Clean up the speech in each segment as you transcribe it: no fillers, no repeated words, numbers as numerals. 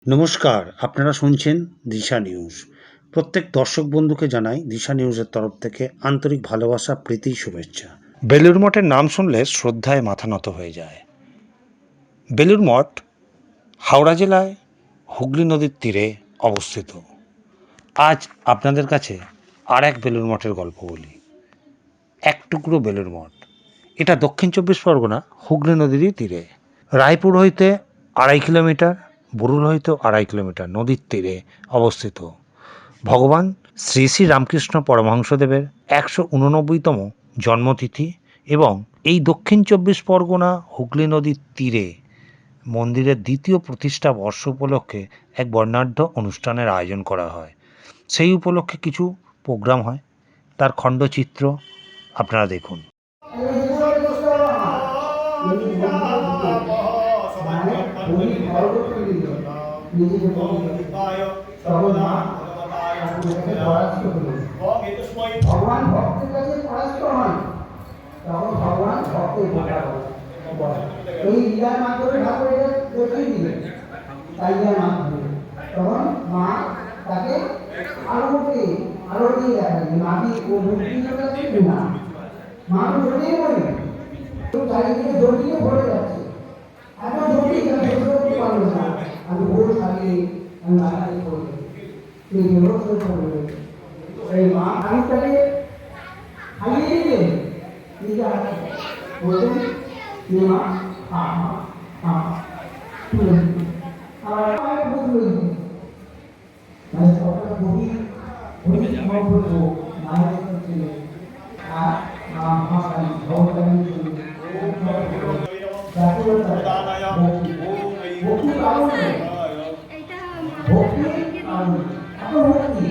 নমস্কার, আপনারা শুনছেন দিশা নিউজ। প্রত্যেক দর্শক বন্ধুকে জানাই দিশা নিউজের তরফ থেকে আন্তরিক ভালোবাসা, প্রীতি, শুভেচ্ছা। বেলুড় মঠের নাম শুনলে শ্রদ্ধায় মাথা নত হয়ে যায়। বেলুড় মঠ হাওড়া জেলায় হুগলি নদীর তীরে অবস্থিত। আজ আপনাদের কাছে আর এক বেলুড় মঠের গল্প বলি। এক টুকরো বেলুড় মঠ, এটা দক্ষিণ চব্বিশ পরগনা হুগলি নদীরই তীরে। রায়পুর হইতে 2.5 কিলোমিটার, বরুল হইতে 2.5 কিলোমিটার নদীর তীরে অবস্থিত। ভগবান শ্রী শ্রী রামকৃষ্ণ পরমহংসদেবের 189তম জন্মতিথি এবং এই দক্ষিণ চব্বিশ পরগনা হুগলি নদীর তীরে মন্দিরের দ্বিতীয় প্রতিষ্ঠা বর্ষ উপলক্ষে এক বর্ণাঢ্য অনুষ্ঠানের আয়োজন করা হয়। সেই উপলক্ষে কিছু প্রোগ্রাম হয়, তার খণ্ডচিত্র আপনারা দেখুন। ভগবান ভক্তের কাছে পরাস্ত হন, তখন ভগবান ভক্তের কথা বলে। এই লীলার মাধ্যমে ঠাকুর এটা দেখিয়ে দিলেন, তাই লীলার মাধ্যমে তখন মা তাকে আরো দিয়ে দেখালেন। মাটি ও মূর্তি না, মা তো জড়িয়ে পড়ে, চারিদিকে জড়িয়ে ভরে যাচ্ছে। এত জড়িয়ে করতে পারলো না, আমি ভোর সারিয়ে আমি মাথায় পড়ে এই মা মানুষটাকে খাইয়ে দিলেন, নিজে হাতে বললেন মা আবার বুঝলো মানে সবটা খুবই খুবই সম্পর্ক মায়ের ছিল। আর মহাকালী ভগবান ভক্তি কারণ ভক্তি ভক্তি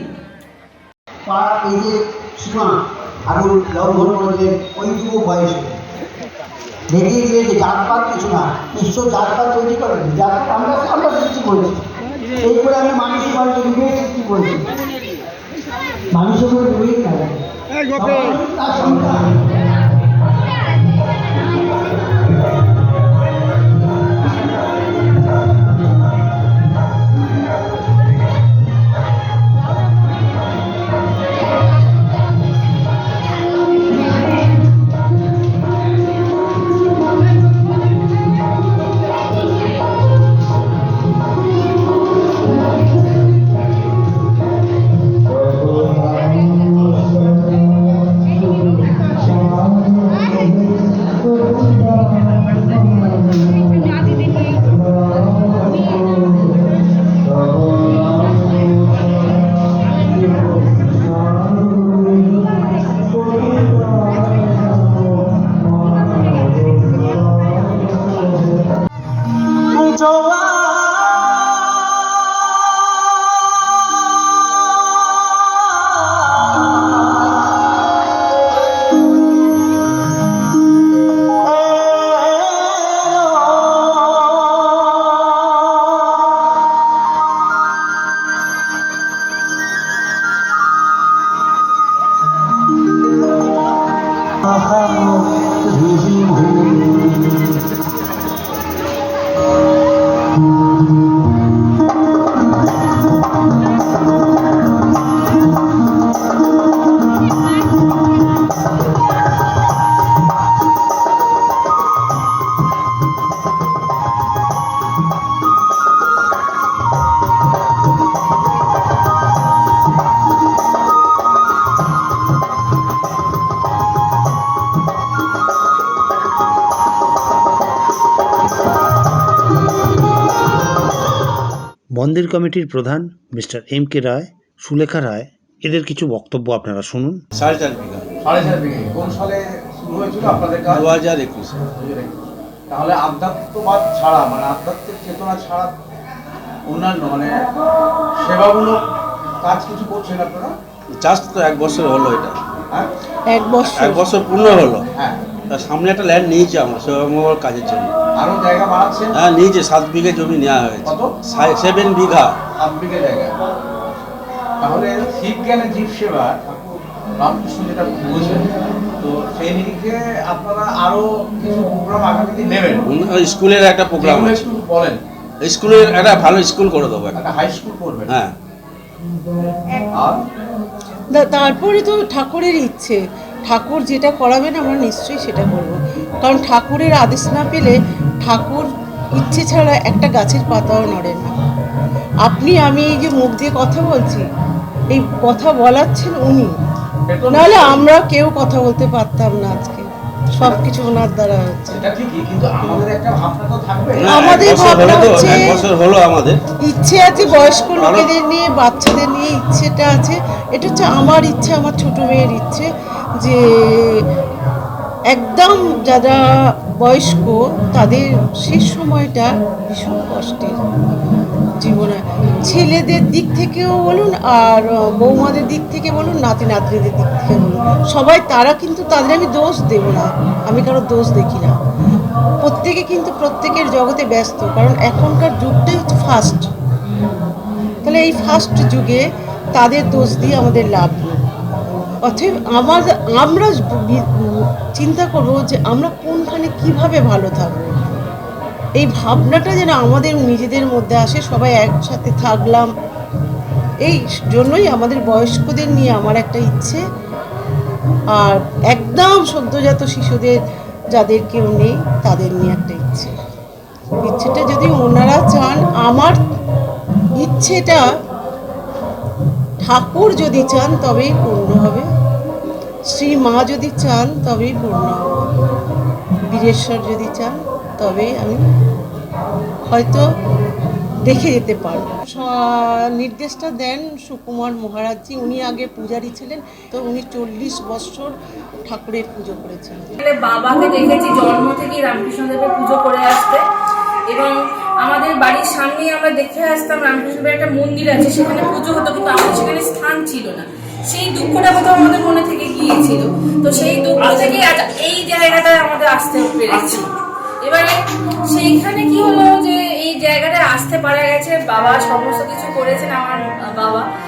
এই যে সীমা আগুন লঙ্ঘন করেছেন ওইটুকু বয়সে দেখিয়ে দিয়ে যে জাতপাত কিছু না, ঈশ্বর জাতপাত তৈরি করেন, জাতপাত আমরা সৃষ্টি করেছি। এই করে আমি মানুষের বাড়িতে বিবেক সৃষ্টি করেছি, মানুষের করে বিবেক না তার সন্তান। মন্দির কমিটির প্রধান মিস্টার M.K. রায়, সুলেখা রায়, এদের কিছু বক্তব্য আপনারা শুনুন। 4.5 বিঘা। 4.5 বিঘা। কোন সালে শুরু হয়েছিল আপনাদের কাজ? 2021। তাহলে আধ্যাত্মবাদ ছাড়া, মানে আধ্যাত্মিক চেতনা ছাড়া অন্যান্য মানে সেবামূলক কাজ কিছু করছেন আপনারা? জাস্ট তো 1 বছর হলো এটা। হ্যাঁ, 1 বছর। 1 বছর পূর্ণ হলো। হ্যাঁ, তার সামনে একটা ল্যান্ড নিয়েছি আমরা সেবামূলক কাজের জন্য। আরো জায়গা বাড়াচ্ছেন? হ্যাঁ, নিয়েছি 7 বিঘা জমি নেওয়া হয়েছে। কত? 7 বিঘা। 7 বিঘা জায়গা। তাহলে শিব জ্ঞানে জীব সেবা রামকৃষ্ণ যেটা বলছেন, তো সেই নিরিখে আপনারা আরো কিছু প্রোগ্রাম আগামী দিন নেবেন। স্কুলের একটা প্রোগ্রাম আছে। একটু বলেন। স্কুলের একটা ভালো স্কুল করে দেবো একটা। একটা হাই স্কুল করবেন? হ্যাঁ। আর তারপরে তো ঠাকুরের ইচ্ছে, ঠাকুর যেটা করাবেন আমরা নিশ্চয়ই সেটা করব। কারণ ঠাকুরের আদেশ না পেলে ঠাকুর ইচ্ছে ছাড়া একটা গাছের পাতাও নড়ে না। আপনি আমি এই যে মুখ দিয়ে কথা বলছি, এই কথা বলাচ্ছেন উনি, নাহলে আমরা কেউ কথা বলতে পারতাম না। আজকে সব কিছু ওনার দ্বারা হচ্ছে। সেটা ঠিকই, কিন্তু আমাদের একটা ভাবনা তো থাকবে। না, আমাদের এক বছর ভাবনা হলো তো, হচ্ছে- 1 বছর হলো আমাদের। ইচ্ছে আছে বয়স্ক লোকেদের নিয়ে, বাচ্চাদের নিয়ে ইচ্ছেটা আছে। এটা হচ্ছে আমার ইচ্ছে, আমার ছোট মেয়ের ইচ্ছে যে একদম যারা বয়স্ক তাদের শেষ সময়টা ভীষণ কষ্টের জীবনে, ছেলেদের দিক থেকেও বলুন আর বৌমাদের দিক থেকে বলুন, নাতি নাতনিদের দিক থেকে বলুন, সবাই তারা কিন্তু তাদের আমি দোষ দেব না, আমি কারো দোষ দেখি না। প্রত্যেকে কিন্তু প্রত্যেকের জগতে ব্যস্ত, কারণ এখনকার যুগটাই হচ্ছে ফাস্ট। তাহলে এই ফাস্ট যুগে তাদের দোষ দিয়ে আমাদের লাভ নেই। অতএব আমরা চিন্তা করব যে আমরা কোনখানে কিভাবে ভালো থাকবো, এই ভাবনাটা যেন আমাদের নিজেদের মধ্যে আসে। সবাই একসাথে থাকলাম, এই জন্যই আমাদের বয়স্কদের নিয়ে আমার একটা ইচ্ছে। আর একদম সদ্যজাত শিশুদের যাদের কেউ নেই তাদের নিয়ে একটা ইচ্ছেটা যদি ওনারা চান, আমার ইচ্ছেটা ঠাকুর যদি চান তবেই পূর্ণ হবে, শ্রী মা যদি চান তবেই পূর্ণ হবে, বীরেশ্বর যদি চান তবেই আমি হয়তো দেখে যেতে পারবো। নির্দেশটা দেন সুকুমার মহারাজজি, উনি আগে পূজারী ছিলেন, তো উনি 40 বছর ঠাকুরের পুজো করেছেন। বাবাকে দেখেছি জন্ম থেকেই রামকৃষ্ণদেবের পুজো করে আসতে, এবং আমাদের বাড়ির সামনেই আমরা দেখে আসতাম রামকৃষ্ণদেবের একটা মন্দির আছে, সেখানে পুজো হতো, কিন্তু আমাদের সেখানে স্থান ছিল না। সেই দুঃখটা কোথাও আমাদের মনে থেকে গিয়েছিল, তো সেই দুঃখ থেকে এই জায়গাটায় আমাদের আসতে পেরেছি। এবারে সেইখানে কি হলো যে এই জায়গাটায় আসতে পারা গেছে, বাবা সমস্ত কিছু করেছেন আমার বাবা।